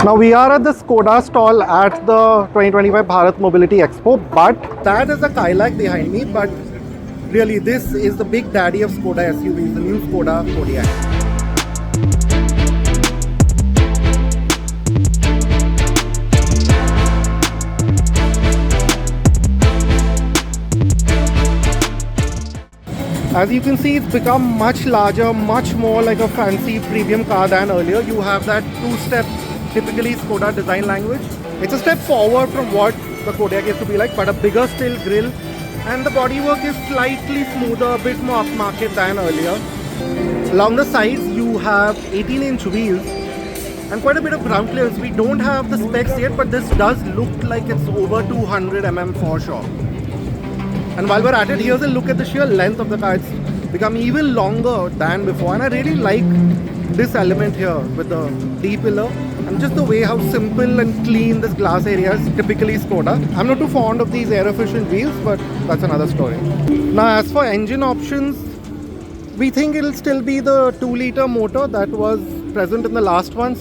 Now we are at the Skoda stall at the 2025 Bharat Mobility Expo, but that is a Kodiaq behind me, but really this is the big daddy of Skoda SUVs, the new Skoda Kodiaq. As you can see, it's become much larger, much more like a fancy premium car than earlier. You have that two-step, typically Skoda design language. It's a step forward from what the Kodiaq used to be like, but a bigger still grille. And the bodywork is slightly smoother, a bit more upmarket than earlier. Along the sides, you have 18-inch wheels and quite a bit of ground clearance. We don't have the specs yet, but this does look like it's over 200 mm for sure. And while we're at it, here's a look at the sheer length of the car. It's become even longer than before, and I really like this element here with the D-pillar and just the way how simple and clean this glass area is, typically Skoda. I'm not too fond of these air-efficient wheels, but that's another story. Now, as for engine options, we think it'll still be the 2-liter motor that was present in the last one,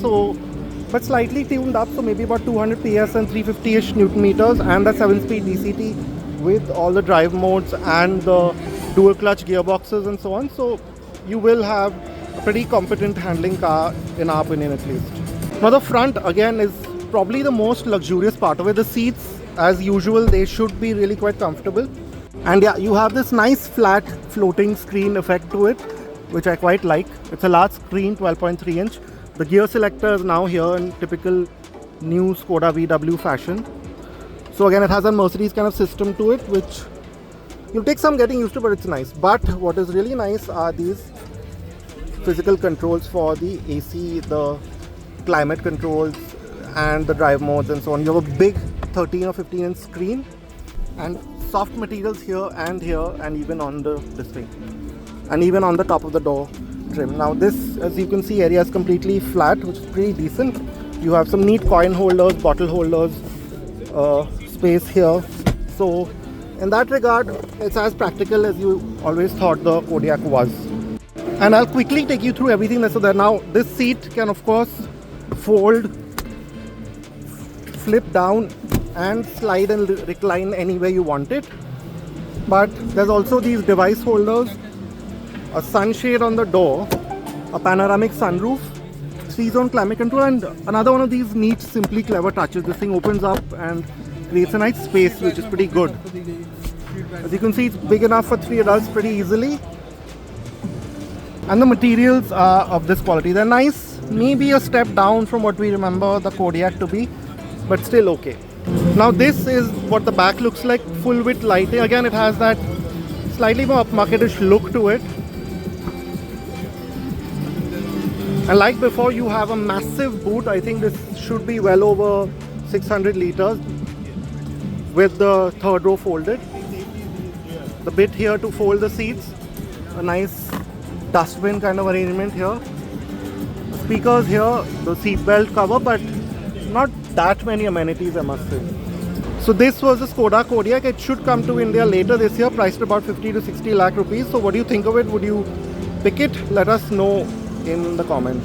but slightly tuned up, so maybe about 200 PS and 350-ish Newton meters, and the 7-speed DCT with all the drive modes and the dual clutch gearboxes and so on. So you will have a pretty competent handling car, in our opinion at least. Now the front again is probably the most luxurious part of it. The seats, as usual, they should be really quite comfortable. And yeah, you have this nice flat floating screen effect to it, which I quite like. It's a large screen, 12.3 inch. The gear selector is now here in typical new Skoda VW fashion. So again, it has a Mercedes kind of system to it, which you'll take some getting used to, but it's nice. But what is really nice are these physical controls for the AC, the climate controls, and the drive modes and so on. You have a big 13 or 15 inch screen and soft materials here, and even on the display, and even on the top of the door trim. Now this, as you can see, area is completely flat, which is pretty decent. You have some neat coin holders, bottle holders, space here. So in that regard, it's as practical as you always thought the Kodiaq was. And I'll quickly take you through everything that's there. Now this seat can of course fold, flip down and slide and recline anywhere you want it. But there's also these device holders, a sunshade on the door, a panoramic sunroof, 3-zone climate control, and another one of these neat, simply clever touches. This thing opens up and creates a nice space, which is pretty good. As you can see, it's big enough for 3 adults pretty easily. And the materials are of this quality. They're nice, maybe a step down from what we remember the Kodiaq to be, but still okay. Now this is what the back looks like, full width lighting. Again, it has that slightly more upmarketish look to it. And like before, you have a massive boot. I think this should be well over 600 liters with the third row folded. The bit here to fold the seats, a nice dustbin kind of arrangement here. The speakers here, the seat belt cover, but not that many amenities, I must say. So this was the Skoda Kodiaq. It should come to India later this year, priced about 50 to 60 lakh rupees. So what do you think of it? Would you pick it? Let us know in the comments.